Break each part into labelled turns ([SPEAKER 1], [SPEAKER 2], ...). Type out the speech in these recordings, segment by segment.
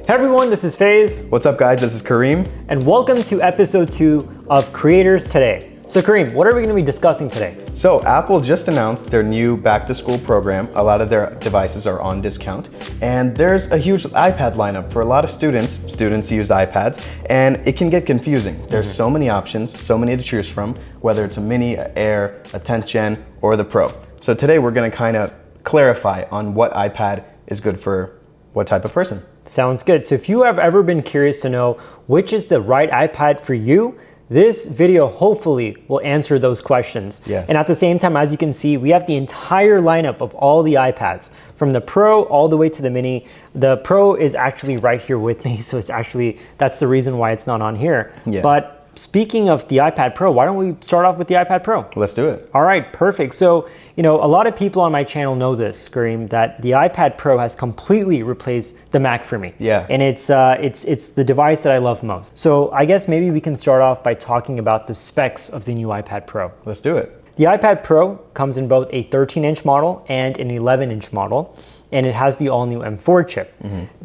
[SPEAKER 1] Hey everyone, this is Faze.
[SPEAKER 2] What's up guys, this is Kareem.
[SPEAKER 1] And welcome to episode 2 of Creators Today. So Kareem, what are we going to be discussing today?
[SPEAKER 2] So Apple just announced their new back to school program. A lot of their devices are on discount. And there's a huge iPad lineup for a lot of students. Students use iPads and it can get confusing. There's so many options, so many to choose from, whether it's a mini, a Air, a 10th Gen, or the Pro. So today we're going to kind of clarify on what iPad is good for what type of person.
[SPEAKER 1] Sounds good. So if you have ever been curious to know which is the right iPad for you, this video hopefully will answer those questions.
[SPEAKER 2] Yes.
[SPEAKER 1] And at the same time, as you can see, we have the entire lineup of all the iPads, from the Pro all the way to the Mini. The Pro is actually right here with me, so that's the reason why it's not on here.
[SPEAKER 2] Yeah.
[SPEAKER 1] But speaking of the iPad Pro, why don't we start off with the iPad Pro?
[SPEAKER 2] Let's do it.
[SPEAKER 1] All right, perfect. So, a lot of people on my channel know this, Kareem, that the iPad Pro has completely replaced the Mac for me.
[SPEAKER 2] Yeah.
[SPEAKER 1] And it's the device that I love most. So I guess maybe we can start off by talking about the specs of the new iPad Pro.
[SPEAKER 2] Let's do it.
[SPEAKER 1] The iPad Pro comes in both a 13-inch model and an 11-inch model, and it has the all-new M4 chip.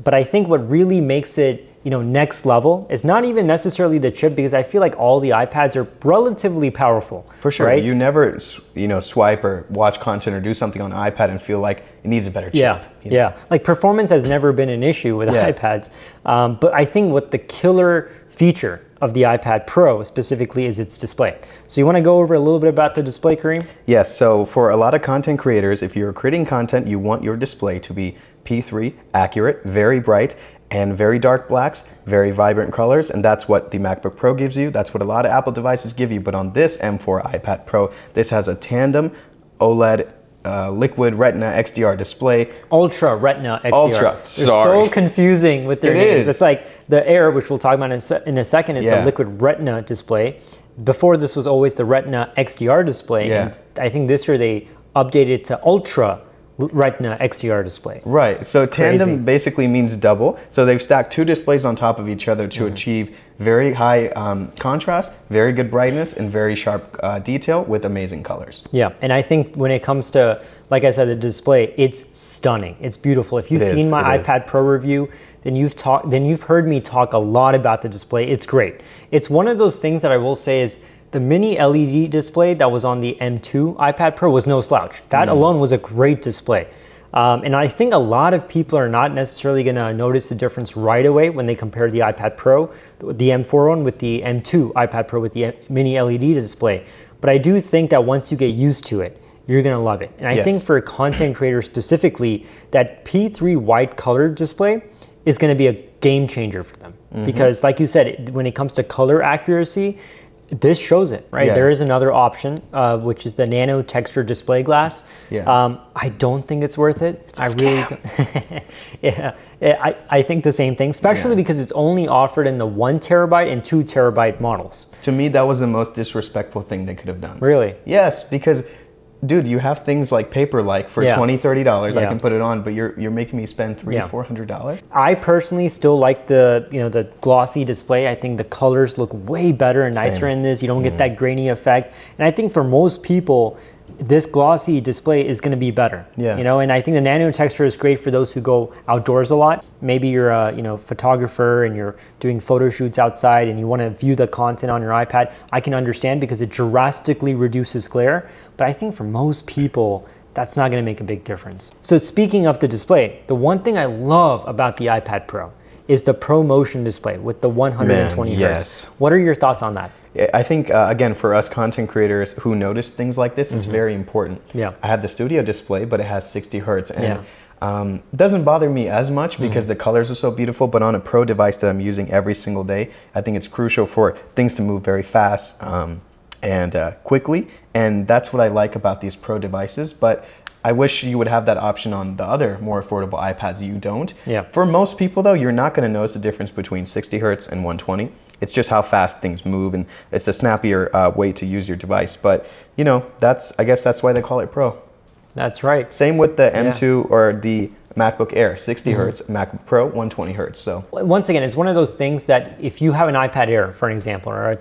[SPEAKER 1] But I think what really makes it next level is not even necessarily the chip, because I feel like all the iPads are relatively powerful. For sure, right?
[SPEAKER 2] You never, swipe or watch content or do something on an iPad and feel like it needs a better chip.
[SPEAKER 1] Yeah. Like performance has never been an issue with iPads, but I think what the killer feature of the iPad Pro specifically is its display. So you want to go over a little bit about the display, Kareem?
[SPEAKER 2] Yes. So for a lot of content creators, if you're creating content, you want your display to be P3 accurate, very bright, and very dark blacks, very vibrant colors, and that's what the MacBook Pro gives you. That's what a lot of Apple devices give you, but on this M4 iPad Pro, this has a tandem OLED liquid Retina XDR display.
[SPEAKER 1] Ultra Retina XDR.
[SPEAKER 2] Ultra,
[SPEAKER 1] They're so confusing with their names. It's like the Air, which we'll talk about in a second, is the liquid Retina display. Before this was always the Retina XDR display, and I think this year they updated to Ultra Retina XDR display.
[SPEAKER 2] Right, so tandem basically means double. So they've stacked two displays on top of each other to achieve very high contrast, very good brightness, and very sharp detail with amazing colors.
[SPEAKER 1] Yeah, and I think when it comes to, like I said, the display, it's stunning. It's beautiful. If you've seen my iPad Pro review, then you've heard me talk a lot about the display. It's great. It's one of those things that I will say is the mini LED display that was on the M2 iPad Pro was no slouch. That alone was a great display. And I think a lot of people are not necessarily going to notice the difference right away when they compare the iPad Pro, the M4 one, with the M2 iPad Pro with the mini LED display. But I do think that once you get used to it, you're going to love it. And I think for content creators specifically, that P3 white color display is going to be a game changer for them. Because like you said, when it comes to color accuracy, this shows it, right? There is another option, which is the nano texture display glass. I don't think it's worth it.
[SPEAKER 2] It's a scam.
[SPEAKER 1] I think the same thing, especially because it's only offered in the 1 terabyte and 2 terabyte models.
[SPEAKER 2] To me, that was the most disrespectful thing they could have done.
[SPEAKER 1] Really?
[SPEAKER 2] Yes, because dude, you have things like Paperlike for $20, $30. I can put it on, but you're making me spend $300, $400.
[SPEAKER 1] I personally still like the glossy display. I think the colors look way better and nicer in this. You don't get that grainy effect, and I think for most people, this glossy display is going to be better. And I think the nano texture is great for those who go outdoors a lot. Maybe you're a photographer and you're doing photo shoots outside and you want to view the content on your iPad. I can understand because it drastically reduces glare, but I think for most people that's not going to make a big difference. So speaking of the display, the one thing I love about the iPad Pro is the ProMotion display with the 120 Hz. What are your thoughts on that?
[SPEAKER 2] I think, again, for us content creators who notice things like this, it's very important. I have the studio display, but it has 60 Hertz. And it doesn't bother me as much because the colors are so beautiful, but on a Pro device that I'm using every single day, I think it's crucial for things to move very fast and quickly. And that's what I like about these Pro devices. But I wish you would have that option on the other more affordable iPads. You don't. For most people, though, you're not going to notice the difference between 60 Hertz and 120. It's just how fast things move, and it's a snappier way to use your device. But I guess that's why they call it Pro.
[SPEAKER 1] That's right.
[SPEAKER 2] Same with the M2 or the MacBook Air, 60 Hertz, MacBook Pro, 120 Hertz. So
[SPEAKER 1] once again, it's one of those things that if you have an iPad Air, for an example, or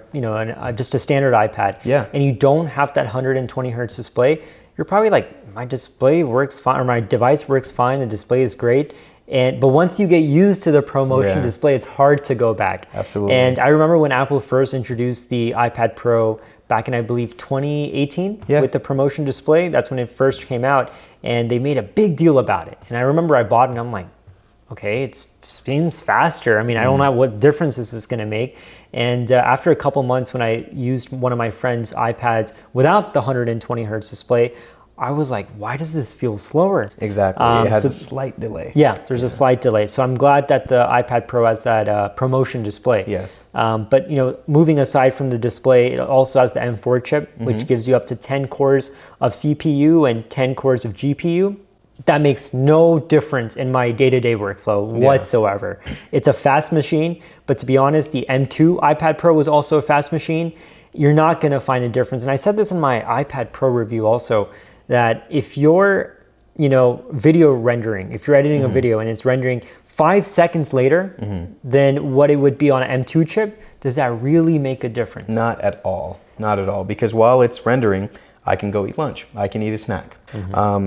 [SPEAKER 1] just a standard iPad, and you don't have that 120 Hertz display, you're probably like, my display works fine, or my device works fine, the display is great. But once you get used to the ProMotion display, it's hard to go back.
[SPEAKER 2] Absolutely.
[SPEAKER 1] And I remember when Apple first introduced the iPad Pro back in, I believe, 2018 with the ProMotion display. That's when it first came out, and they made a big deal about it. And I remember I bought it, and I'm like, okay, it seems faster. I mean, I don't know what difference this is going to make. And after a couple months, when I used one of my friend's iPads without the 120 hertz display, I was like, why does this feel slower?
[SPEAKER 2] Exactly. It has a slight delay.
[SPEAKER 1] Yeah, there's a slight delay. So I'm glad that the iPad Pro has that ProMotion display.
[SPEAKER 2] Yes.
[SPEAKER 1] But moving aside from the display, it also has the M4 chip, which gives you up to 10 cores of CPU and 10 cores of GPU. That makes no difference in my day-to-day workflow whatsoever. It's a fast machine, but to be honest, the M2 iPad Pro was also a fast machine. You're not going to find a difference. And I said this in my iPad Pro review also, that if you're, video rendering, if you're editing a video and it's rendering 5 seconds later than what it would be on an M2 chip, does that really make a difference?
[SPEAKER 2] Not at all. Not at all. Because while it's rendering, I can go eat lunch. I can eat a snack.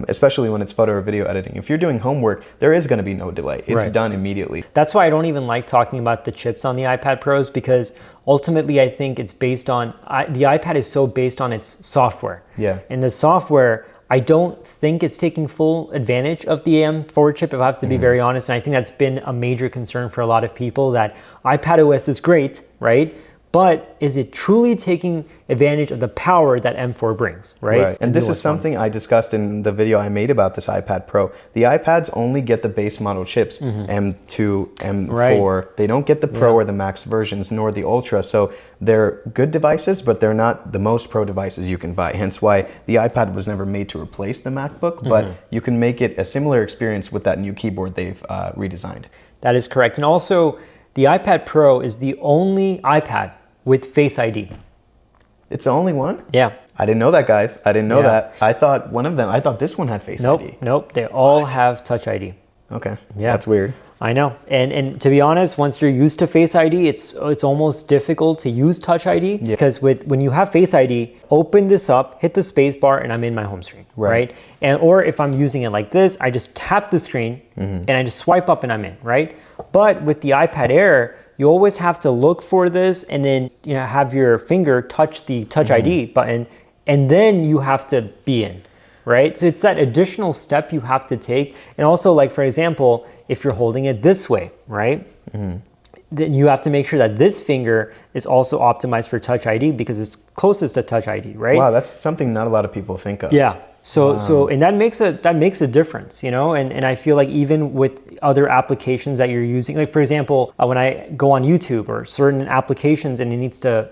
[SPEAKER 2] Especially when it's photo or video editing. If you're doing homework, there is going to be no delay. It's done immediately.
[SPEAKER 1] That's why I don't even like talking about the chips on the iPad Pros, because ultimately I think it's based on, the iPad is so based on its software.
[SPEAKER 2] Yeah.
[SPEAKER 1] And the software, I don't think it's taking full advantage of the M4 chip, if I have to be very honest. And I think that's been a major concern for a lot of people, that iPad OS is great, right? But is it truly taking advantage of the power that M4 brings, right?
[SPEAKER 2] And this is something I discussed in the video I made about this iPad Pro. The iPads only get the base model chips, M2, M4. They don't get the Pro or the Max versions, nor the Ultra. So they're good devices, but they're not the most pro devices you can buy. Hence why the iPad was never made to replace the MacBook, but you can make it a similar experience with that new keyboard they've redesigned.
[SPEAKER 1] That is correct. And also, the iPad Pro is the only iPad with Face ID.
[SPEAKER 2] It's the only one?
[SPEAKER 1] Yeah.
[SPEAKER 2] I didn't know that, guys. I didn't know that. I thought this one had Face ID.
[SPEAKER 1] Nope. They all have Touch ID.
[SPEAKER 2] Okay.
[SPEAKER 1] Yeah.
[SPEAKER 2] That's weird.
[SPEAKER 1] I know. And to be honest, once you're used to Face ID, it's almost difficult to use Touch ID because when you have Face ID, open this up, hit the space bar, and I'm in my home screen, right? Or if I'm using it like this, I just tap the screen and I just swipe up and I'm in, right? But with the iPad Air, you always have to look for this and then have your finger touch the Touch ID button, and then you have to be in, right? So it's that additional step you have to take. And also, like, for example, if you're holding it this way, right? Then you have to make sure that this finger is also optimized for Touch ID because it's closest to Touch ID, right?
[SPEAKER 2] Wow, that's something not a lot of people think of.
[SPEAKER 1] Yeah. So and that makes a difference, and I feel like even with other applications that you're using, like for example, when I go on YouTube or certain applications and it needs to,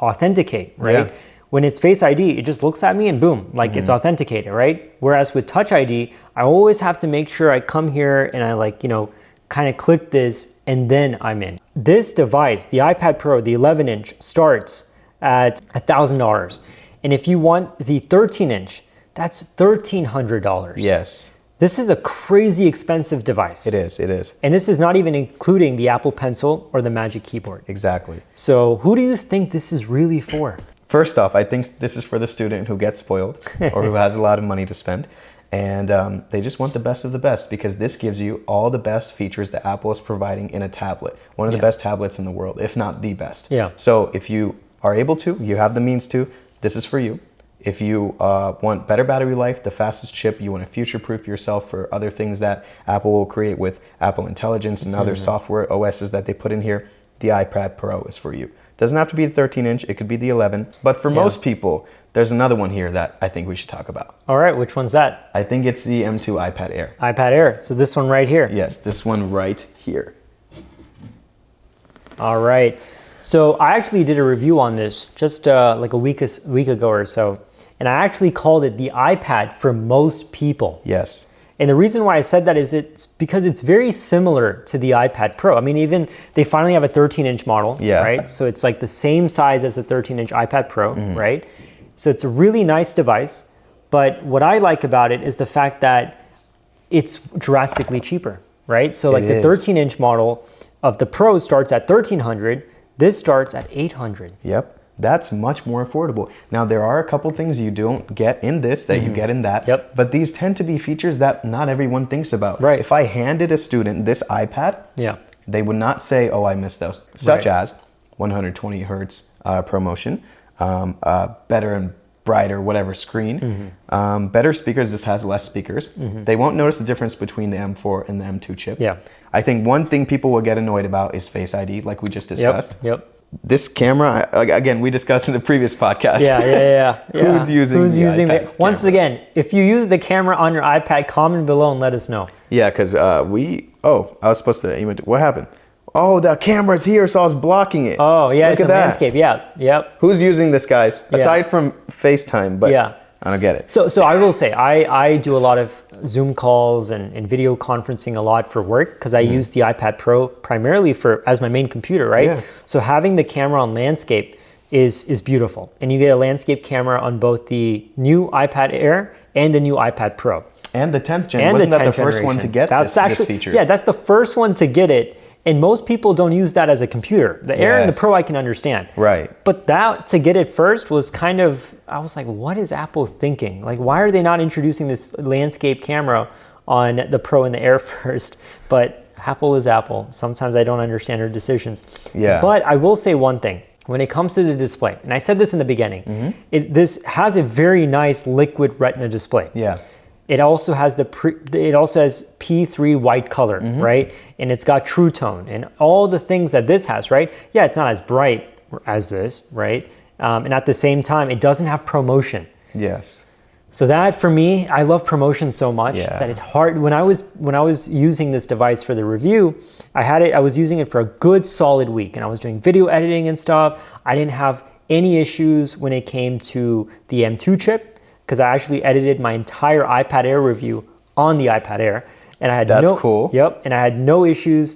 [SPEAKER 1] authenticate, right? When it's Face ID, it just looks at me and boom, like it's authenticated, right? Whereas with Touch ID, I always have to make sure I come here and I kind of click this and then I'm in. This device, the iPad Pro, the 11-inch starts at $1,000. And if you want the 13-inch, that's $1,300.
[SPEAKER 2] Yes.
[SPEAKER 1] This is a crazy expensive device.
[SPEAKER 2] It is.
[SPEAKER 1] And this is not even including the Apple Pencil or the Magic Keyboard.
[SPEAKER 2] Exactly.
[SPEAKER 1] So who do you think this is really for?
[SPEAKER 2] First off, I think this is for the student who gets spoiled or who has a lot of money to spend. And they just want the best of the best because this gives you all the best features that Apple is providing in a tablet. One of the best tablets in the world, if not the best.
[SPEAKER 1] Yeah.
[SPEAKER 2] So if you are able to, you have the means to, this is for you. If you want better battery life, the fastest chip, you want to future-proof yourself for other things that Apple will create with Apple Intelligence and other software OSs that they put in here, the iPad Pro is for you. Doesn't have to be the 13-inch, it could be the 11. But for most people, there's another one here that I think we should talk about.
[SPEAKER 1] All right, which one's that?
[SPEAKER 2] I think it's the M2 iPad Air.
[SPEAKER 1] iPad Air, so this one right here.
[SPEAKER 2] Yes, this one right here.
[SPEAKER 1] All right, so I actually did a review on this just like a week ago or so. And I actually called it the iPad for most people.
[SPEAKER 2] Yes.
[SPEAKER 1] And the reason why I said that is it's because it's very similar to the iPad Pro. I mean, even they finally have a 13-inch model, right? So it's like the same size as the 13-inch iPad Pro, right? So it's a really nice device. But what I like about it is the fact that it's drastically cheaper, right? So like the 13-inch model of the Pro starts at $1,300. This starts at $800.
[SPEAKER 2] Yep. That's much more affordable. Now, there are a couple things you don't get in this that you get in that, but these tend to be features that not everyone thinks about.
[SPEAKER 1] Right.
[SPEAKER 2] If I handed a student this iPad, they would not say, oh, I missed those, such as 120 hertz ProMotion, better and brighter, whatever screen, better speakers. This has less speakers. They won't notice the difference between the M4 and the M2 chip. I think one thing people will get annoyed about is Face ID, like we just discussed. This camera, again, we discussed in the previous podcast. Who's using the
[SPEAKER 1] Once again, if you use the camera on your iPad, comment below and let us know.
[SPEAKER 2] Yeah, because I was supposed to, what happened? Oh, the camera's here, so I was blocking it.
[SPEAKER 1] Oh, yeah, it's a landscape.
[SPEAKER 2] Who's using this, guys? Aside from FaceTime, but I don't get it.
[SPEAKER 1] So I will say, I do a lot of Zoom calls and video conferencing a lot for work because I use the iPad Pro primarily as my main computer, right? So having the camera on landscape is beautiful. And you get a landscape camera on both the new iPad Air and the new iPad Pro.
[SPEAKER 2] And the 10th gen. Wasn't that the first one to get this feature?
[SPEAKER 1] Yeah, that's the first one to get it. And most people don't use that as a computer. The Air and the Pro I can understand.
[SPEAKER 2] Right.
[SPEAKER 1] But that to get it first was kind of, I was like, what is Apple thinking? Like, why are they not introducing this landscape camera on the Pro and the Air first? But Apple is Apple. Sometimes I don't understand their decisions. But I will say one thing. When it comes to the display, and I said this in the beginning, this has a very nice liquid retina display. It also has P3 white color, right? And it's got True Tone and all the things that this has, right? Yeah, it's not as bright as this, right? And at the same time, it doesn't have ProMotion. So that for me, I love ProMotion so much that it's hard. When I was using this device for the review, I was using it for a good solid week, and I was doing video editing and stuff. I didn't have any issues when it came to the M2 chip, because I actually edited my entire iPad Air review on the iPad Air, and I had
[SPEAKER 2] cool.
[SPEAKER 1] And I had no issues,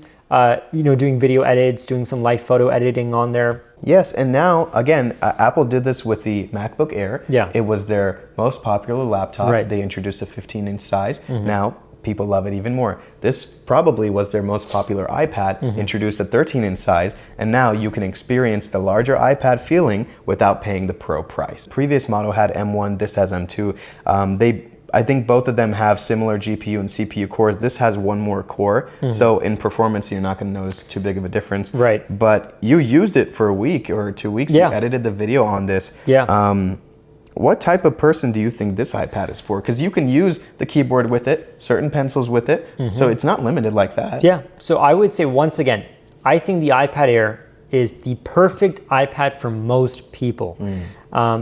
[SPEAKER 1] doing video edits, doing some light photo editing on there.
[SPEAKER 2] Yes, and now again, Apple did this with the MacBook Air. It was their most popular laptop. They introduced a 15-inch size. Now people love it even more. This probably was their most popular iPad, introduced a 13-inch size, and now you can experience the larger iPad feeling without paying the Pro price. Previous model had M1, this has M2. I think both of them have similar GPU and CPU cores. This has one more core, so in performance, you're not going to notice too big of a difference. But you used it for a week or 2 weeks. You edited the video on this. What type of person do you think this iPad is for? Because you can use the keyboard with it, certain pencils with it, so it's not limited like that.
[SPEAKER 1] So I would say, once again, I think the iPad Air is the perfect iPad for most people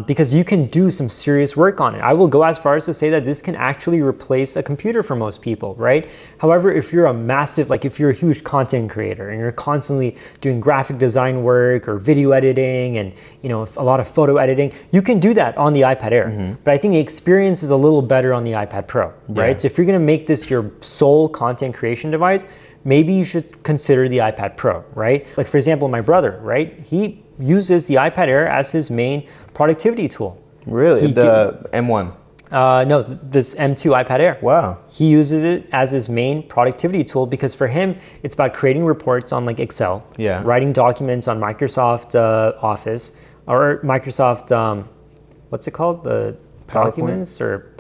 [SPEAKER 1] because you can do some serious work on it. I will go as far as to say that this can actually replace a computer for most people, right? However, if you're if you're a huge content creator and you're constantly doing graphic design work or video editing and a lot of photo editing, you can do that on the iPad Air. But I think the experience is a little better on the iPad Pro, right? So if you're gonna make this your sole content creation device, maybe you should consider the iPad Pro, right? Like for example, my brother, right? He uses the iPad Air as his main productivity tool.
[SPEAKER 2] Really? The M1?
[SPEAKER 1] No, this M2 iPad Air.
[SPEAKER 2] Wow.
[SPEAKER 1] He uses it as his main productivity tool because for him, it's about creating reports on like Excel, writing documents on Microsoft Office or Microsoft, what's it called? The
[SPEAKER 2] PowerPoint?
[SPEAKER 1] Documents or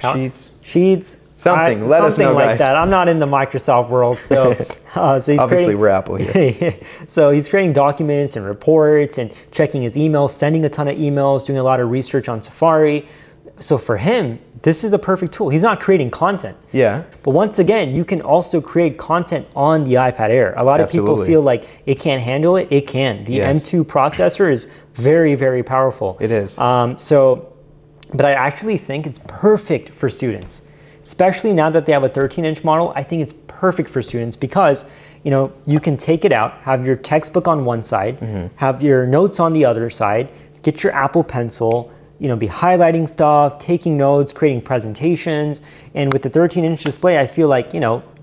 [SPEAKER 2] Sheets. Something. Let us know,
[SPEAKER 1] something like
[SPEAKER 2] guys.
[SPEAKER 1] that. I'm not in the Microsoft world, so he's
[SPEAKER 2] obviously we're Apple here.
[SPEAKER 1] So he's creating documents and reports and checking his emails, sending a ton of emails, doing a lot of research on Safari. So for him, this is the perfect tool. He's not creating content. But once again, you can also create content on the iPad Air. A lot of people feel like it can't handle it. It can. The M2 processor is very, very powerful.
[SPEAKER 2] It is.
[SPEAKER 1] But I actually think it's perfect for students. Especially now that they have a 13-inch model, I think it's perfect for students because you can take it out, have your textbook on one side, have your notes on the other side, get your Apple Pencil, be highlighting stuff, taking notes, creating presentations. And with the 13-inch display, I feel like,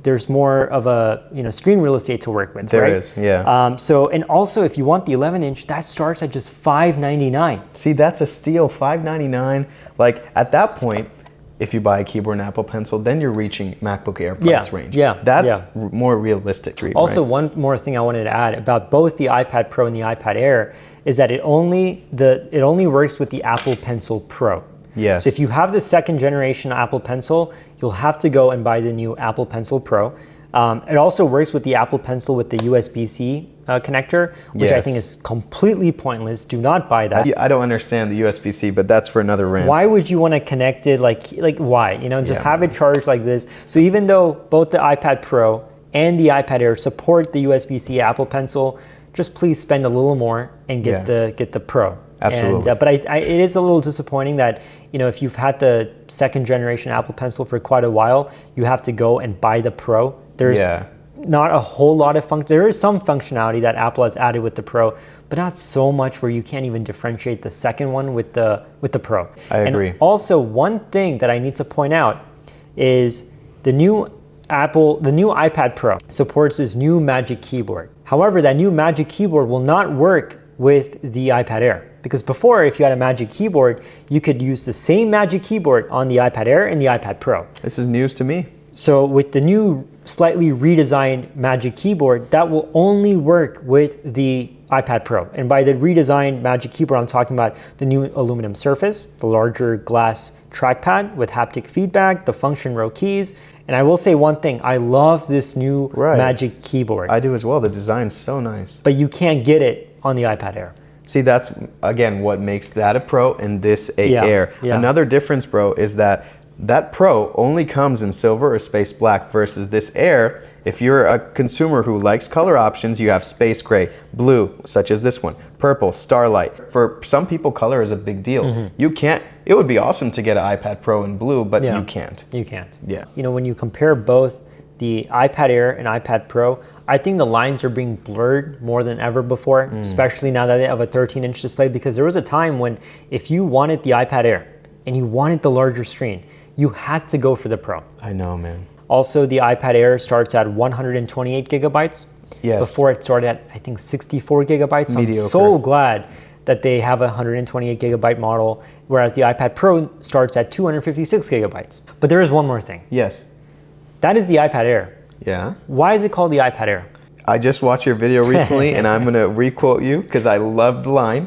[SPEAKER 1] there's more of a screen real estate to work with.
[SPEAKER 2] There is,
[SPEAKER 1] and also if you want the 11-inch, that starts at just $599.
[SPEAKER 2] See, that's a steal, $599. Like at that point, if you buy a keyboard and Apple Pencil, then you're reaching MacBook Air price range.
[SPEAKER 1] Yeah,
[SPEAKER 2] that's more realistic.
[SPEAKER 1] Also, one more thing I wanted to add about both the iPad Pro and the iPad Air is that it only works with the Apple Pencil Pro.
[SPEAKER 2] Yes.
[SPEAKER 1] So if you have the second generation Apple Pencil, you'll have to go and buy the new Apple Pencil Pro. It also works with the Apple Pencil with the USB-C connector, which I think is completely pointless. Do not buy that.
[SPEAKER 2] I don't understand the USB-C, but that's for another rant.
[SPEAKER 1] Why would you want to connect it? Like why? You know, just have it charged like this. So even though both the iPad Pro and the iPad Air support the USB-C Apple Pencil, just please spend a little more and get the Pro.
[SPEAKER 2] Absolutely.
[SPEAKER 1] And, but it is a little disappointing that, you know, if you've had the second generation Apple Pencil for quite a while, you have to go and buy the Pro. There's not a whole lot of there is some functionality that Apple has added with the Pro, but not so much where you can't even differentiate the second one with the Pro.
[SPEAKER 2] I agree.
[SPEAKER 1] And also, one thing that I need to point out is the new iPad Pro supports this new Magic Keyboard. However, that new Magic Keyboard will not work with the iPad Air. Because before, if you had a Magic Keyboard, you could use the same Magic Keyboard on the iPad Air and the iPad Pro.
[SPEAKER 2] This is news to me.
[SPEAKER 1] So with the new slightly redesigned Magic Keyboard, that will only work with the iPad Pro. And by the redesigned Magic Keyboard, I'm talking about the new aluminum surface, the larger glass trackpad with haptic feedback, the function row keys. And I will say one thing, I love this new Magic Keyboard.
[SPEAKER 2] I do as well, the design's so nice.
[SPEAKER 1] But you can't get it on the iPad Air.
[SPEAKER 2] See, that's, again, what makes that a Pro and this a Air. Another difference, bro, is that Pro only comes in silver or space black versus this Air. If you're a consumer who likes color options, you have space gray, blue, such as this one, purple, starlight. For some people, color is a big deal. You can't, it would be awesome to get an iPad Pro in blue, but you can't.
[SPEAKER 1] You can't.
[SPEAKER 2] Yeah.
[SPEAKER 1] You know, when you compare both the iPad Air and iPad Pro, I think the lines are being blurred more than ever before, especially now that they have a 13-inch display, because there was a time when if you wanted the iPad Air and you wanted the larger screen, you had to go for the Pro.
[SPEAKER 2] I know, man.
[SPEAKER 1] Also, the iPad Air starts at 128 gigabytes.
[SPEAKER 2] Yes.
[SPEAKER 1] Before it started at, I think, 64 gigabytes. So I'm so glad that they have a 128 gigabyte model, whereas the iPad Pro starts at 256 gigabytes. But there is one more thing.
[SPEAKER 2] Yes.
[SPEAKER 1] That is the iPad Air.
[SPEAKER 2] Yeah.
[SPEAKER 1] Why is it called the iPad Air?
[SPEAKER 2] I just watched your video recently, and I'm gonna re-quote you because I loved the line.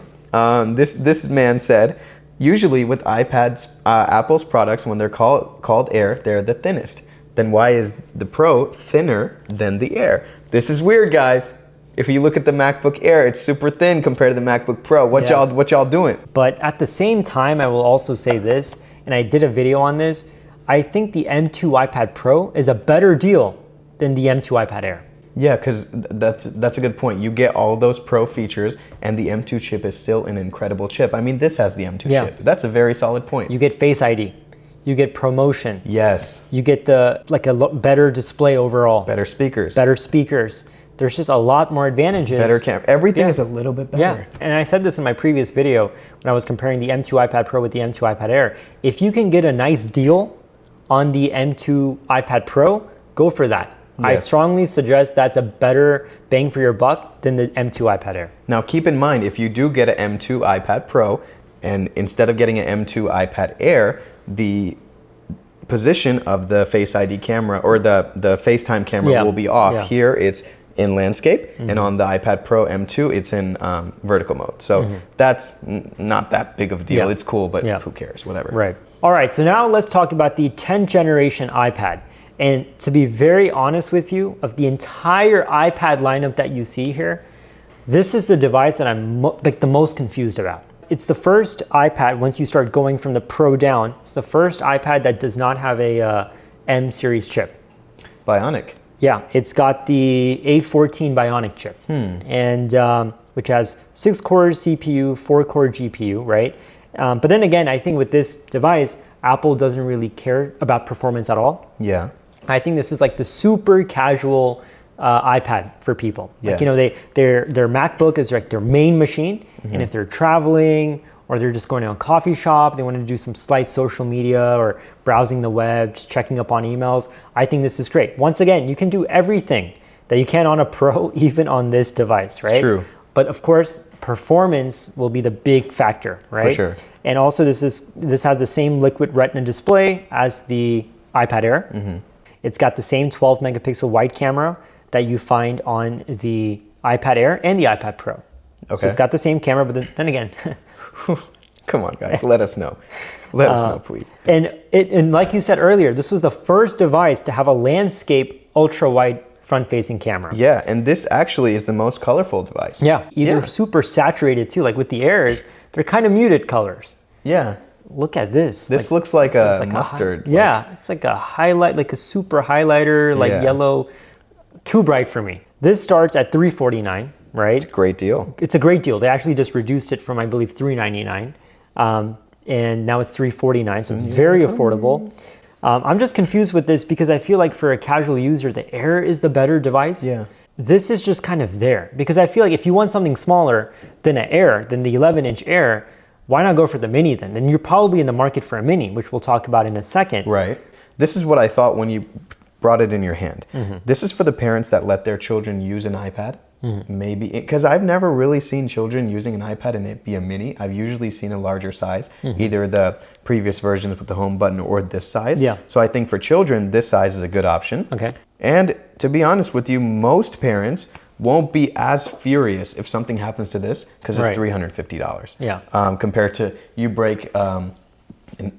[SPEAKER 2] This man said, usually with iPads, Apple's products, when they're called Air, they're the thinnest. Then why is the Pro thinner than the Air? This is weird, guys. If you look at the MacBook Air, it's super thin compared to the MacBook Pro. What y'all doing?
[SPEAKER 1] But at the same time, I will also say this, and I did a video on this, I think the M2 iPad Pro is a better deal than the M2 iPad Air.
[SPEAKER 2] Yeah, because that's a good point. You get all those Pro features, and the M2 chip is still an incredible chip. I mean, this has the M2 chip. That's a very solid point.
[SPEAKER 1] You get Face ID. You get ProMotion.
[SPEAKER 2] Yes.
[SPEAKER 1] You get the better display overall.
[SPEAKER 2] Better speakers.
[SPEAKER 1] Better speakers. There's just a lot more advantages.
[SPEAKER 2] Better camera. Everything is a little bit better.
[SPEAKER 1] Yeah, and I said this in my previous video when I was comparing the M2 iPad Pro with the M2 iPad Air. If you can get a nice deal on the M2 iPad Pro, go for that. Yes. I strongly suggest that's a better bang for your buck than the M2 iPad Air.
[SPEAKER 2] Now keep in mind, if you do get an M2 iPad Pro, and instead of getting an M2 iPad Air, the position of the Face ID camera or the FaceTime camera will be off. Yeah. Here it's in landscape, and on the iPad Pro M2, it's in vertical mode. So that's not that big of a deal. It's cool, but who cares, whatever.
[SPEAKER 1] Right. All right, so now let's talk about the 10th generation iPad. And to be very honest with you, of the entire iPad lineup that you see here, this is the device that I'm the most confused about. It's the first iPad, once you start going from the Pro down, it's the first iPad that does not have a M series chip.
[SPEAKER 2] Bionic.
[SPEAKER 1] Yeah, it's got the A14 Bionic chip, and which has 6 core CPU, 4 core GPU, right? But then again, I think with this device, Apple doesn't really care about performance at all.
[SPEAKER 2] Yeah.
[SPEAKER 1] I think this is like the super casual iPad for people. Yeah. Like, you know, their MacBook is like their main machine, and if they're traveling or they're just going to a coffee shop, they want to do some slight social media or browsing the web, just checking up on emails, I think this is great. Once again, you can do everything that you can on a Pro, even on this device, right?
[SPEAKER 2] True.
[SPEAKER 1] But of course, performance will be the big factor, right?
[SPEAKER 2] For sure.
[SPEAKER 1] And also this has the same liquid retina display as the iPad Air. Mm-hmm. It's got the same 12 megapixel wide camera that you find on the iPad Air and the iPad Pro. Okay. So it's got the same camera, but then again,
[SPEAKER 2] come on, guys, let us know. Let us know, please.
[SPEAKER 1] And like you said earlier, this was the first device to have a landscape ultra-wide front-facing camera.
[SPEAKER 2] Yeah, and this actually is the most colorful device.
[SPEAKER 1] Yeah, either super saturated too, like with the Airs, they're kind of muted colors.
[SPEAKER 2] Yeah.
[SPEAKER 1] Look at this.
[SPEAKER 2] This looks like a mustard.
[SPEAKER 1] Yeah, it's like a highlight, like a super highlighter, like yellow. Too bright for me. This starts at $349, right?
[SPEAKER 2] It's a great deal.
[SPEAKER 1] It's a great deal. They actually just reduced it from, I believe, $399. And now it's $349, so it's very affordable. I'm just confused with this because I feel like for a casual user, the Air is the better device.
[SPEAKER 2] Yeah.
[SPEAKER 1] This is just kind of there because I feel like if you want something smaller than an Air, than the 11-inch Air, why not go for the Mini then? Then you're probably in the market for a Mini, which we'll talk about in a second.
[SPEAKER 2] Right. This is what I thought when you brought it in your hand. Mm-hmm. This is for the parents that let their children use an iPad. Mm-hmm. Maybe, because I've never really seen children using an iPad and it be a mini. I've usually seen a larger size, either the previous versions with the home button or this size.
[SPEAKER 1] Yeah.
[SPEAKER 2] So I think for children, this size is a good option.
[SPEAKER 1] Okay.
[SPEAKER 2] And to be honest with you, most parents won't be as furious if something happens to this because it's $350.
[SPEAKER 1] Yeah.
[SPEAKER 2] Compared to you break an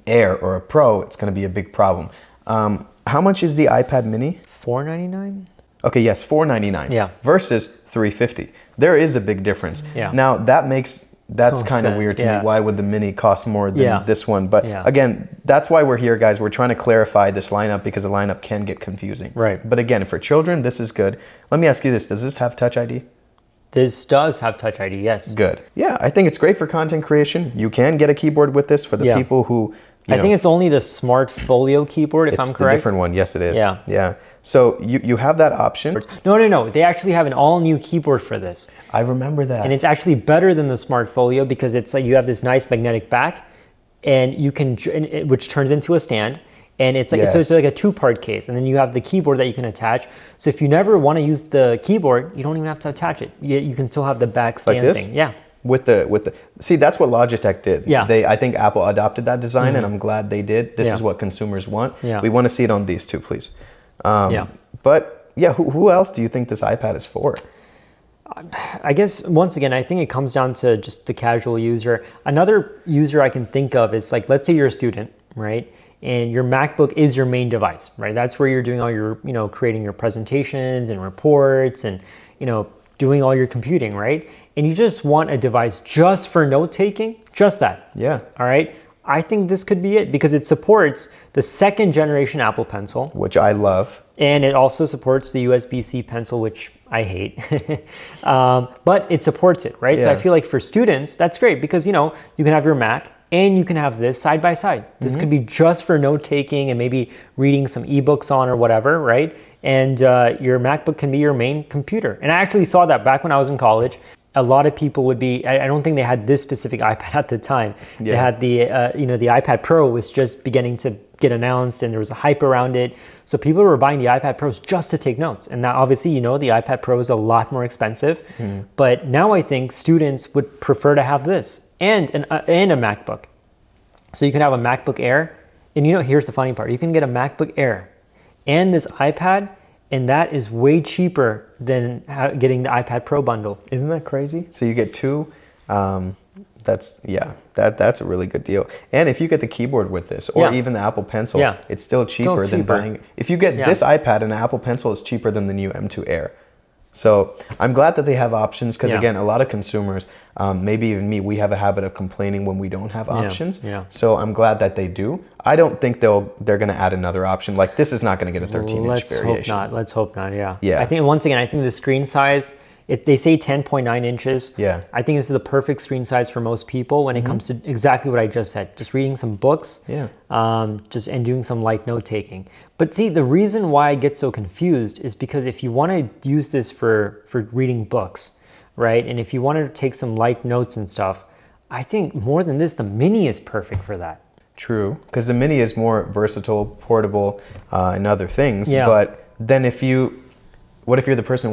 [SPEAKER 2] Air or a Pro, it's going to be a big problem. How much is the iPad mini?
[SPEAKER 1] $499?
[SPEAKER 2] Okay, yes, $499.
[SPEAKER 1] Yeah.
[SPEAKER 2] Versus $350. There is a big difference.
[SPEAKER 1] Yeah.
[SPEAKER 2] Now that's kind of weird to me. Why would the mini cost more than this one? But again, that's why we're here, guys. We're trying to clarify this lineup because the lineup can get confusing.
[SPEAKER 1] Right.
[SPEAKER 2] But again, for children, this is good. Let me ask you this: does this have Touch ID?
[SPEAKER 1] This does have Touch ID. Yes.
[SPEAKER 2] Good. Yeah, I think it's great for content creation. You can get a keyboard with this for the people who.
[SPEAKER 1] I think it's only the Smart Folio keyboard, if I'm correct.
[SPEAKER 2] It's the different one. Yes, it is.
[SPEAKER 1] Yeah.
[SPEAKER 2] Yeah. So you have that option.
[SPEAKER 1] No. They actually have an all-new keyboard for this.
[SPEAKER 2] I remember that.
[SPEAKER 1] And it's actually better than the Smart Folio because it's like you have this nice magnetic back, and you can, which turns into a stand, and it's like so it's like a two-part case, and then you have the keyboard that you can attach. So if you never want to use the keyboard, you don't even have to attach it. You can still have the back stand
[SPEAKER 2] like this?
[SPEAKER 1] thing. Yeah.
[SPEAKER 2] With the see, that's what Logitech did.
[SPEAKER 1] Yeah.
[SPEAKER 2] I think Apple adopted that design, and I'm glad they did. This is what consumers want.
[SPEAKER 1] Yeah.
[SPEAKER 2] We want to see it on these two, please. But yeah, who else do you think this iPad is for?
[SPEAKER 1] I guess once again, I think it comes down to just the casual user. Another user I can think of is like, let's say you're a student, right? And your MacBook is your main device, right? That's where you're doing all your, creating your presentations and reports and, doing all your computing, right? And you just want a device just for note taking, just that.
[SPEAKER 2] Yeah.
[SPEAKER 1] All right. I think this could be it because it supports the second generation Apple Pencil,
[SPEAKER 2] which I love.
[SPEAKER 1] And it also supports the USB-C pencil, which I hate. But it supports it, right? Yeah. So I feel like for students, that's great because, you can have your Mac and you can have this side by side. This could be just for note taking and maybe reading some ebooks on or whatever, right? And your MacBook can be your main computer. And I actually saw that back when I was in college. A lot of people would be, I don't think they had this specific iPad at the time. Yeah. They had the iPad Pro was just beginning to get announced and there was a hype around it. So people were buying the iPad Pros just to take notes. And now obviously, the iPad Pro is a lot more expensive. But now I think students would prefer to have this and a MacBook. So you can have a MacBook Air. And here's the funny part. You can get a MacBook Air and this iPad, and that is way cheaper than getting the iPad Pro bundle.
[SPEAKER 2] Isn't that crazy? So you get two. That's a really good deal. And if you get the keyboard with this, or even the Apple Pencil, it's still cheaper than buying. If you get this iPad and an Apple Pencil, it's cheaper than the new M2 Air. So I'm glad that they have options because again, a lot of consumers, maybe even me, we have a habit of complaining when we don't have options.
[SPEAKER 1] Yeah.
[SPEAKER 2] So I'm glad that they do. I don't think they're going to add another option. Like this is not going to get a 13-inch variation.
[SPEAKER 1] Let's hope not. Yeah.
[SPEAKER 2] Yeah.
[SPEAKER 1] I think once again, the screen size. They say 10.9 inches.
[SPEAKER 2] Yeah.
[SPEAKER 1] I think this is a perfect screen size for most people when it comes to exactly what I just said. Just reading some books.
[SPEAKER 2] Yeah.
[SPEAKER 1] And doing some light note taking. But see, the reason why I get so confused is because if you want to use this for reading books, right? And if you want to take some light notes and stuff, I think more than this, the Mini is perfect for that.
[SPEAKER 2] True, because the Mini is more versatile, portable, and other things.
[SPEAKER 1] Yeah.
[SPEAKER 2] But then if you what if you're the person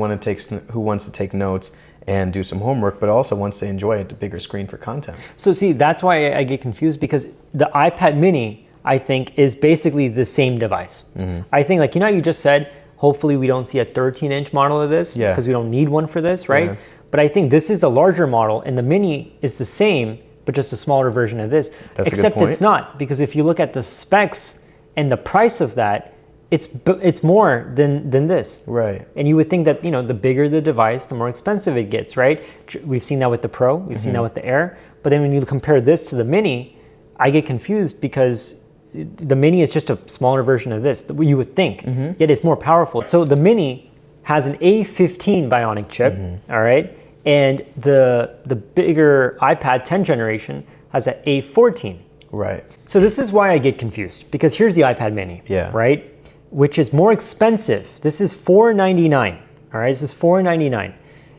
[SPEAKER 2] who wants to take notes and do some homework, but also wants to enjoy a bigger screen for content?
[SPEAKER 1] So see, that's why I get confused, because the iPad mini, I think, is basically the same device. I think, like, you just said, hopefully we don't see a 13-inch model of this, because we don't need one for this, right? Yeah. But I think this is the larger model, and the mini is the same, but just a smaller version of this.
[SPEAKER 2] That's
[SPEAKER 1] Except
[SPEAKER 2] a good point.
[SPEAKER 1] It's not, because if you look at the specs and the price of that, it's more than this.
[SPEAKER 2] Right.
[SPEAKER 1] And you would think that, the bigger the device, the more expensive it gets, right? We've seen that with the Pro, we've seen that with the Air. But then when you compare this to the Mini, I get confused, because the Mini is just a smaller version of this, you would think, yet it's more powerful. So the Mini has an A15 Bionic chip, all right? And the bigger iPad 10th generation has an A14.
[SPEAKER 2] Right.
[SPEAKER 1] So this is why I get confused, because here's the iPad Mini, right? Which is more expensive. This is $499, all right? This is $499.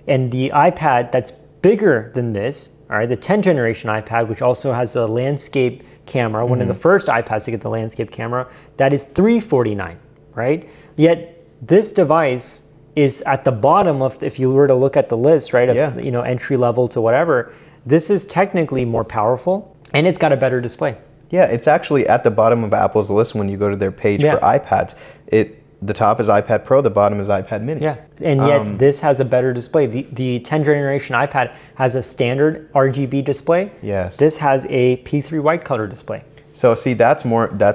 [SPEAKER 1] And the iPad that's bigger than this, all right, the 10th generation iPad, which also has a landscape camera, one of the first iPads to get the landscape camera, that is $349, right? Yet this device is at the bottom of, if you were to look at the list, right, of entry level to whatever, this is technically more powerful, and it's got a better display.
[SPEAKER 2] Yeah, it's actually at the bottom of Apple's list when you go to their page for iPads. The top is iPad Pro, the bottom is iPad Mini.
[SPEAKER 1] Yeah, and yet this has a better display. The 10th generation iPad has a standard RGB display.
[SPEAKER 2] Yes.
[SPEAKER 1] This has a P3 white color display.
[SPEAKER 2] So see, that's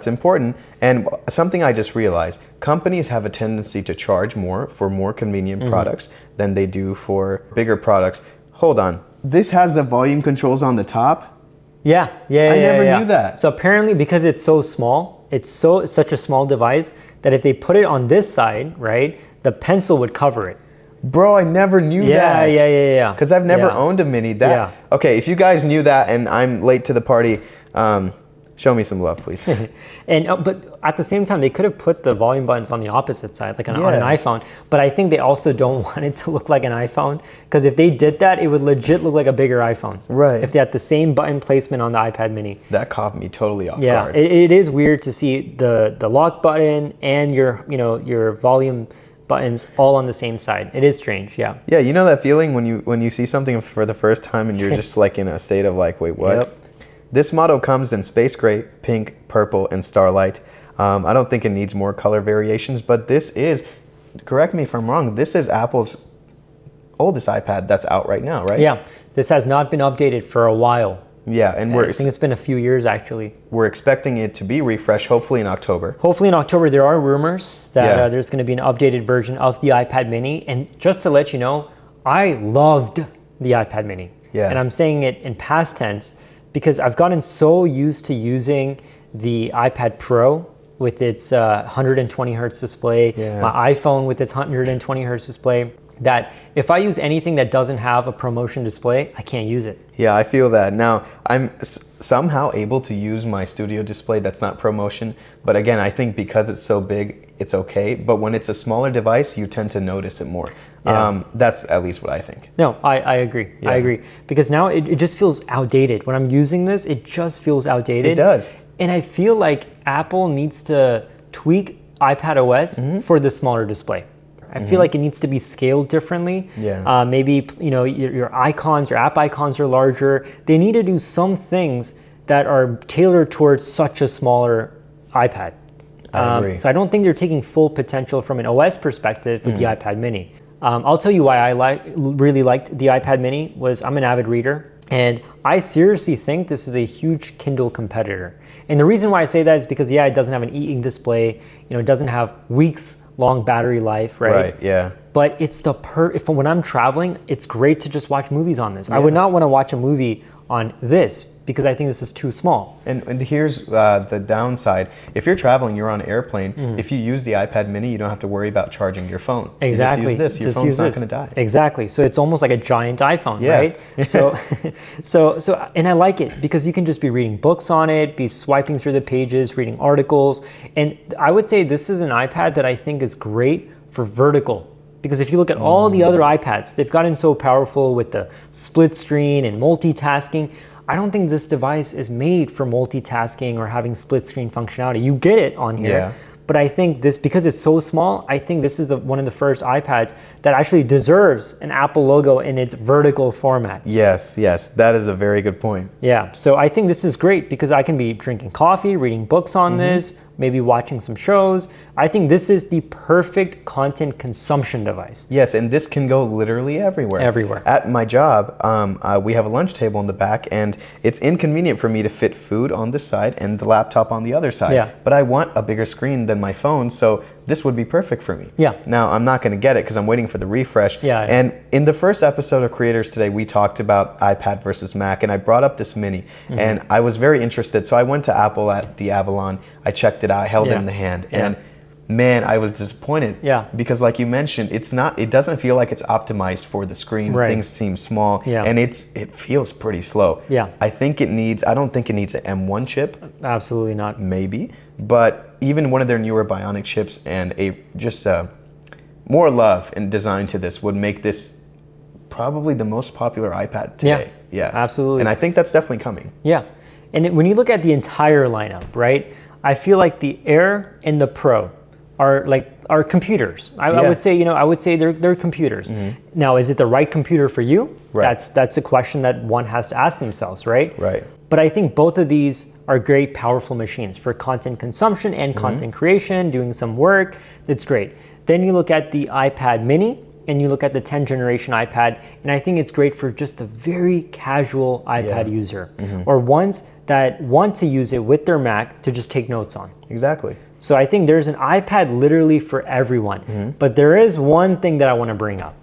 [SPEAKER 2] important. And something I just realized, companies have a tendency to charge more for more convenient products than they do for bigger products. Hold on, this has the volume controls on the top?
[SPEAKER 1] Yeah. I
[SPEAKER 2] never knew that.
[SPEAKER 1] So apparently, because it's so small, it's such a small device that if they put it on this side, right, the pencil would cover it.
[SPEAKER 2] Bro, I never knew that.
[SPEAKER 1] Yeah.
[SPEAKER 2] Because I've never owned a Mini. Okay, if you guys knew that and I'm late to the party, show me some love, please.
[SPEAKER 1] But at the same time, they could have put the volume buttons on the opposite side, like on an iPhone. But I think they also don't want it to look like an iPhone, because if they did that, it would legit look like a bigger iPhone.
[SPEAKER 2] Right.
[SPEAKER 1] If they had the same button placement on the iPad Mini.
[SPEAKER 2] That caught me totally off guard.
[SPEAKER 1] Yeah, it is weird to see the lock button and your volume buttons all on the same side. It is strange, yeah.
[SPEAKER 2] Yeah, you know that feeling when you see something for the first time and you're just like in a state of like, wait, what?
[SPEAKER 1] Yep.
[SPEAKER 2] This model comes in space gray, pink, purple, and starlight. I don't think it needs more color variations, but this is, correct me if I'm wrong, this is Apple's oldest iPad that's out right now, right?
[SPEAKER 1] Yeah, this has not been updated for a while.
[SPEAKER 2] Yeah, and
[SPEAKER 1] I think it's been a few years, actually.
[SPEAKER 2] We're expecting it to be refreshed, hopefully in October.
[SPEAKER 1] Hopefully in October. There are rumors that there's going to be an updated version of the iPad Mini. And just to let you know, I loved the iPad Mini.
[SPEAKER 2] Yeah.
[SPEAKER 1] And I'm saying it in past tense, because I've gotten so used to using the iPad Pro with its 120 hertz display, my iPhone with its 120 hertz display, that if I use anything that doesn't have a ProMotion display, I can't use it.
[SPEAKER 2] Yeah, I feel that. Now, I'm somehow able to use my studio display that's not ProMotion, but again, I think because it's so big, it's okay. But when it's a smaller device, you tend to notice it more. Yeah. That's at least what I think.
[SPEAKER 1] No, I agree. Yeah. I agree. Because now it just feels outdated. When I'm using this, it just feels outdated.
[SPEAKER 2] It does.
[SPEAKER 1] And I feel like Apple needs to tweak iPad OS for the smaller display. I feel like it needs to be scaled differently.
[SPEAKER 2] Yeah.
[SPEAKER 1] Maybe your icons, your app icons are larger. They need to do some things that are tailored towards such a smaller iPad.
[SPEAKER 2] I agree.
[SPEAKER 1] So I don't think they're taking full potential from an OS perspective with the iPad Mini. I'll tell you why I really liked the iPad Mini was I'm an avid reader, and I seriously think this is a huge Kindle competitor. And the reason why I say that is because it doesn't have an e-ink display, it doesn't have weeks long battery life, right?
[SPEAKER 2] Right, yeah.
[SPEAKER 1] But it's when I'm traveling, it's great to just watch movies on this. I would not want to watch a movie on this because I think this is too small.
[SPEAKER 2] And here's the downside. If you're traveling, you're on an airplane. If you use the iPad Mini, you don't have to worry about charging your phone.
[SPEAKER 1] Exactly.
[SPEAKER 2] You just use this. Your phone's not going to die.
[SPEAKER 1] Exactly. So it's almost like a giant iPhone, right? So and I like it because you can just be reading books on it, be swiping through the pages, reading articles. And I would say this is an iPad that I think is great for vertical. Because if you look at all the other iPads, they've gotten so powerful with the split screen and multitasking. I don't think this device is made for multitasking or having split screen functionality. You get it on here, But I think this, because it's so small, I think this is one of the first iPads that actually deserves an Apple logo in its vertical format.
[SPEAKER 2] Yes, that is a very good point.
[SPEAKER 1] Yeah, so I think this is great because I can be drinking coffee, reading books on this, maybe watching some shows. I think this is the perfect content consumption device.
[SPEAKER 2] Yes, and this can go literally everywhere.
[SPEAKER 1] Everywhere.
[SPEAKER 2] At my job, we have a lunch table in the back, and it's inconvenient for me to fit food on this side and the laptop on the other side.
[SPEAKER 1] Yeah.
[SPEAKER 2] But I want a bigger screen than my phone, so this would be perfect for me.
[SPEAKER 1] Yeah.
[SPEAKER 2] Now, I'm not going to get it because I'm waiting for the refresh.
[SPEAKER 1] Yeah.
[SPEAKER 2] And in the first episode of Creators Today, we talked about iPad versus Mac, and I brought up this mini, and I was very interested. So I went to Apple at the Avalon. I checked it out. I held it in the hand, and man, I was disappointed.
[SPEAKER 1] Yeah.
[SPEAKER 2] Because like you mentioned, it doesn't feel like it's optimized for the screen.
[SPEAKER 1] Right.
[SPEAKER 2] Things seem small,
[SPEAKER 1] Yeah.
[SPEAKER 2] and it feels pretty slow.
[SPEAKER 1] Yeah.
[SPEAKER 2] I don't think it needs an M1 chip.
[SPEAKER 1] Absolutely not.
[SPEAKER 2] Maybe, but even one of their newer Bionic chips and more love and design to this would make this probably the most popular iPad today.
[SPEAKER 1] Yeah, absolutely.
[SPEAKER 2] And I think that's definitely coming.
[SPEAKER 1] Yeah, and when you look at the entire lineup, right, I feel like the Air and the Pro are computers. I would say they're computers. Now, is it the right computer for you?
[SPEAKER 2] Right.
[SPEAKER 1] That's a question that one has to ask themselves, right?
[SPEAKER 2] Right.
[SPEAKER 1] But I think both of these are great, powerful machines for content consumption and content creation, doing some work. That's great. Then you look at the iPad mini and you look at the 10th generation iPad, and I think it's great for just a very casual iPad user or ones that want to use it with their Mac to just take notes on.
[SPEAKER 2] Exactly.
[SPEAKER 1] So I think there's an iPad literally for everyone. But there is one thing that I want to bring up.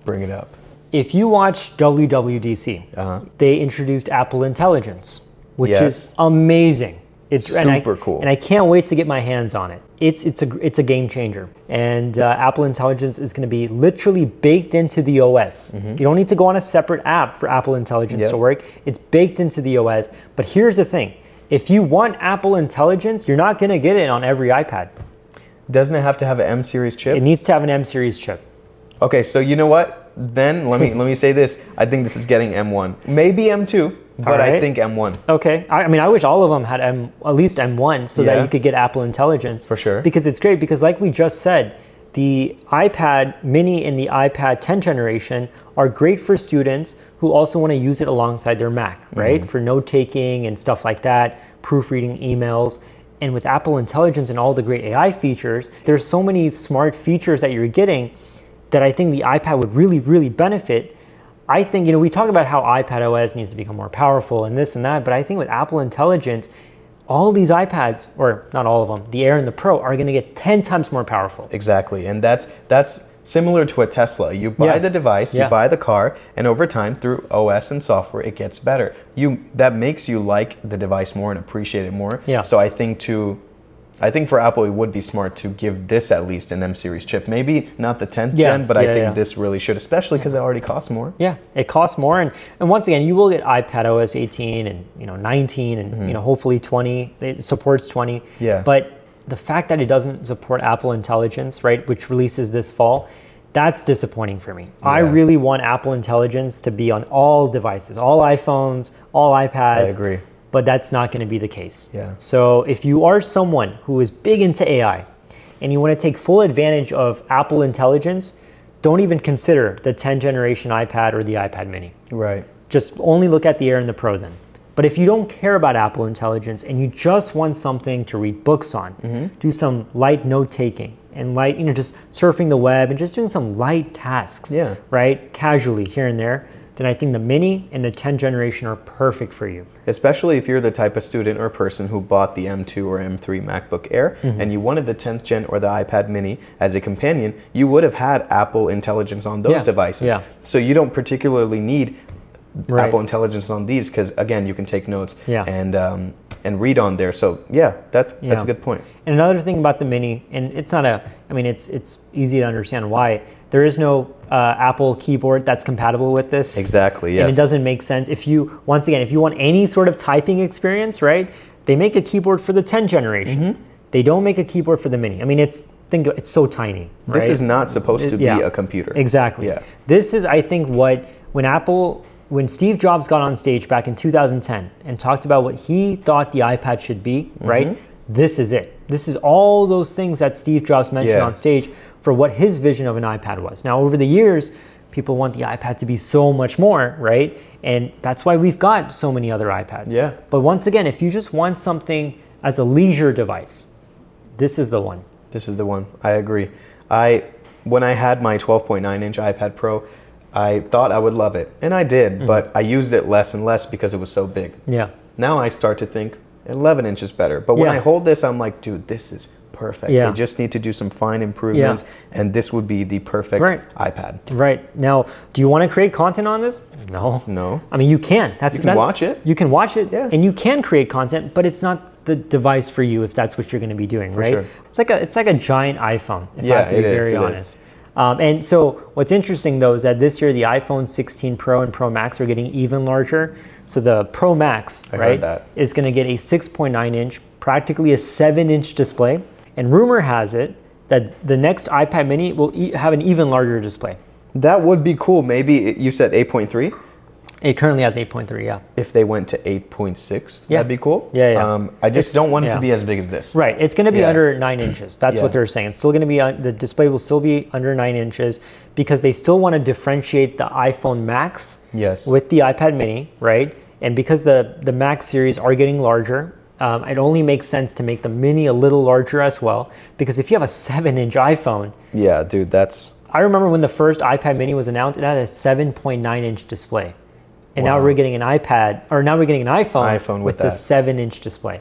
[SPEAKER 2] Bring it up.
[SPEAKER 1] If you watch WWDC, they introduced Apple Intelligence, which is amazing. It's
[SPEAKER 2] super cool.
[SPEAKER 1] And I can't wait to get my hands on it. It's a game changer. And Apple Intelligence is going to be literally baked into the OS. You don't need to go on a separate app for Apple Intelligence to work. It's baked into the OS. But here's the thing. If you want Apple Intelligence, you're not going to get it on every iPad.
[SPEAKER 2] Doesn't it have to have an M series chip?
[SPEAKER 1] It needs to have an M series chip.
[SPEAKER 2] Okay, so you know what? Then let me say this. I think this is getting M1. Maybe M2, but I think M1.
[SPEAKER 1] Okay. I mean, I wish all of them had at least M1 so that you could get Apple Intelligence.
[SPEAKER 2] For sure.
[SPEAKER 1] Because it's great, because like we just said, the iPad mini and the iPad 10th generation are great for students who also want to use it alongside their Mac, right? For note-taking and stuff like that, proofreading emails. And with Apple Intelligence and all the great AI features, there's so many smart features that you're getting that I think the iPad would really, really benefit. I think, we talk about how iPad OS needs to become more powerful and this and that, but I think with Apple Intelligence, all these iPads, or not all of them, the Air and the Pro are going to get 10 times more powerful.
[SPEAKER 2] Exactly, and that's similar to a Tesla. You buy the device, you buy the car, and over time, through OS and software, it gets better. That makes you like the device more and appreciate it more.
[SPEAKER 1] Yeah.
[SPEAKER 2] So I think for Apple, it would be smart to give this at least an M series chip. Maybe not the 10th gen, but I think this really should, especially because it already costs more.
[SPEAKER 1] Yeah, it costs more. And once again, you will get iPad OS 18 and 19 and hopefully 20. It supports 20.
[SPEAKER 2] Yeah.
[SPEAKER 1] But the fact that it doesn't support Apple Intelligence, right, which releases this fall, that's disappointing for me. Yeah. I really want Apple Intelligence to be on all devices, all iPhones, all iPads.
[SPEAKER 2] I agree.
[SPEAKER 1] But that's not going to be the case.
[SPEAKER 2] Yeah.
[SPEAKER 1] So if you are someone who is big into AI and you want to take full advantage of Apple Intelligence, don't even consider the 10th generation iPad or the iPad mini.
[SPEAKER 2] Right.
[SPEAKER 1] Just only look at the Air and the Pro then. But if you don't care about Apple Intelligence and you just want something to read books on, do some light note-taking and light, just surfing the web and just doing some light tasks, right, casually here and there, then I think the mini and the 10th generation are perfect for you.
[SPEAKER 2] Especially if you're the type of student or person who bought the M2 or M3 MacBook Air and you wanted the 10th gen or the iPad mini as a companion, you would have had Apple Intelligence on those devices. Yeah. So you don't particularly need Apple Intelligence on these because, again, you can take notes and read on there. So that's a good point.
[SPEAKER 1] And another thing about the mini, and it's not it's easy to understand why, there is no Apple keyboard that's compatible with this.
[SPEAKER 2] Exactly, yes.
[SPEAKER 1] And it doesn't make sense. If you want any sort of typing experience, right, they make a keyboard for the 10th generation. They don't make a keyboard for the mini. It's so tiny. Right?
[SPEAKER 2] This is not supposed to be a computer.
[SPEAKER 1] Exactly. Yeah. This is, I think, when Steve Jobs got on stage back in 2010 and talked about what he thought the iPad should be, right? this is it. This is all those things that Steve Jobs mentioned on stage for what his vision of an iPad was. Now, over the years, people want the iPad to be so much more, right? And that's why we've got so many other iPads.
[SPEAKER 2] Yeah.
[SPEAKER 1] But once again, if you just want something as a leisure device, this is the one.
[SPEAKER 2] This is the one. I agree. When I had my 12.9-inch iPad Pro, I thought I would love it. And I did, but I used it less and less because it was so big.
[SPEAKER 1] Yeah.
[SPEAKER 2] Now I start to think 11 inches better. But when I hold this, I'm like, dude, this is perfect. They just need to do some fine improvements, and this would be the perfect iPad.
[SPEAKER 1] Right. Now, do you want to create content on this? No.
[SPEAKER 2] No.
[SPEAKER 1] I mean, you can.
[SPEAKER 2] You can watch it.
[SPEAKER 1] You can watch it, and you can create content, but it's not the device for you if that's what you're going to be doing, right?
[SPEAKER 2] Sure.
[SPEAKER 1] It's like a giant iPhone, if I have to be very honest. And so what's interesting though is that this year the iPhone 16 Pro and Pro Max are getting even larger. So the Pro Max, is going to get a 6.9 inch, practically a 7-inch display. And rumor has it that the next iPad mini will have an even larger display.
[SPEAKER 2] That would be cool. Maybe you said 8.3?
[SPEAKER 1] It currently has 8.3, yeah.
[SPEAKER 2] If they went to 8.6, that'd be cool.
[SPEAKER 1] Yeah.
[SPEAKER 2] I just don't want it to be as big as this.
[SPEAKER 1] Right. It's going to be under 9 inches. That's what they're saying. It's still going to be, the display will still be under 9 inches because they still want to differentiate the iPhone Max with the iPad mini, right? And because the Max series are getting larger, it only makes sense to make the mini a little larger as well. Because if you have a 7-inch iPhone.
[SPEAKER 2] Yeah, dude, that's...
[SPEAKER 1] I remember when the first iPad mini was announced, it had a 7.9-inch display. And now we're getting an iPad, or now we're getting an iPhone with the 7-inch display.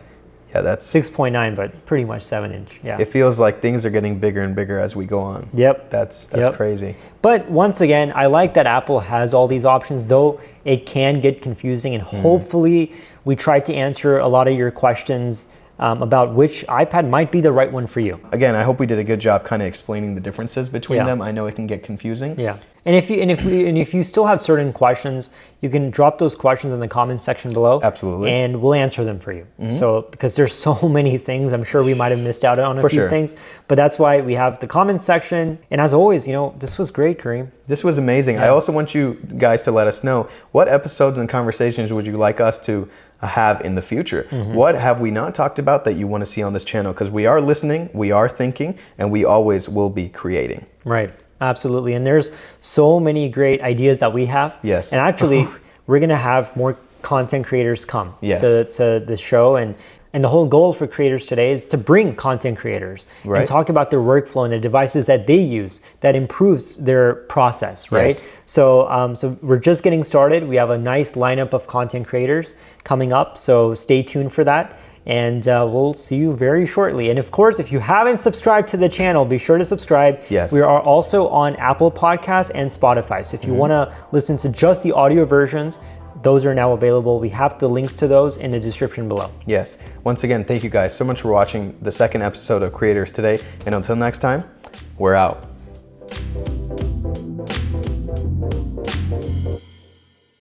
[SPEAKER 2] Yeah, that's
[SPEAKER 1] 6.9, but pretty much 7-inch. Yeah.
[SPEAKER 2] It feels like things are getting bigger and bigger as we go on.
[SPEAKER 1] Yep.
[SPEAKER 2] That's crazy.
[SPEAKER 1] But once again, I like that Apple has all these options, though it can get confusing. And hopefully, we tried to answer a lot of your questions about which iPad might be the right one for you.
[SPEAKER 2] Again, I hope we did a good job kind of explaining the differences between them. I know it can get confusing.
[SPEAKER 1] Yeah. And if you still have certain questions, you can drop those questions in the comments section below.
[SPEAKER 2] Absolutely.
[SPEAKER 1] And we'll answer them for you. So because there's so many things, I'm sure we might have missed out on a few things. But that's why we have the comments section. And as always, this was great, Kareem.
[SPEAKER 2] This was amazing. I also want you guys to let us know what episodes and conversations would you like us to have in the future. What have we not talked about that you want to see on this channel? Because we are listening, we are thinking, and we always will be creating.
[SPEAKER 1] Right. Absolutely. And there's so many great ideas that we have.
[SPEAKER 2] Yes.
[SPEAKER 1] And actually, we're going to have more content creators come to the show. And the whole goal for Creators Today is to bring content creators and talk about their workflow and the devices that they use that improves their process, right?
[SPEAKER 2] Yes.
[SPEAKER 1] So we're just getting started. We have a nice lineup of content creators coming up. So stay tuned for that. And we'll see you very shortly. And of course, if you haven't subscribed to the channel, be sure to subscribe.
[SPEAKER 2] Yes.
[SPEAKER 1] We are also on Apple Podcasts and Spotify. So if you want to listen to just the audio versions, those are now available. We have the links to those in the description below.
[SPEAKER 2] Yes. Once again, thank you guys so much for watching the second episode of Creators Today. And until next time, we're out.